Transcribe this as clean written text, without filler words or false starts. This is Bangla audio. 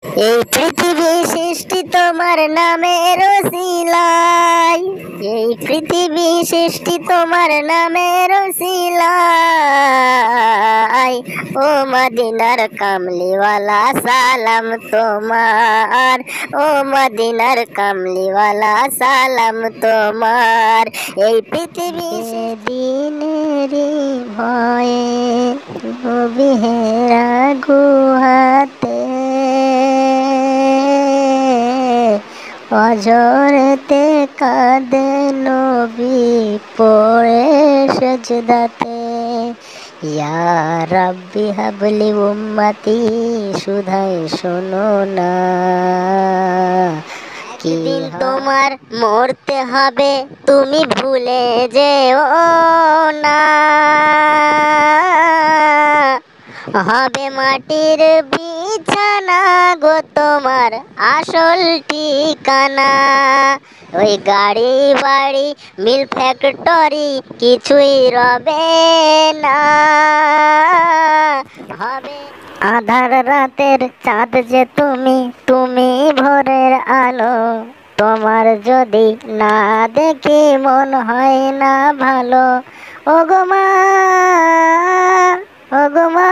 এই পৃথিবী সৃষ্টি তোমার নামের ওসিলায়, এই পৃথিবী সৃষ্টি তোমার নামের ওসিলায়। ও মদিনার কামলিওয়ালা সালাম তোমার, ও মদিনার কামলিওয়ালা সালাম তোমার। এই পৃথিবী দিনেরই ভয়ে বিহেরা গুহাতে অঝরেতে কাঁদে নবী পড়ে সেজদাতে। ইয়া রাব্বি হাবলি উম্মতি, শুধাই শোনো না, একদিন তোমার মরতে হবে, তুমি ভুলে যেও না। হবে মাটির বিছানা গো তোমার আসল ঠিকানা। ওই গাড়ি বাড়ি মিল ফ্যাক্টরি কিছুই রবে না। হবে আধার রাতের চাঁদ যে তুমি, তুমি ভোরের আলো। তোমার যদি না দেখি মন হয় না ভালো। ওগো মা, ওগো মা,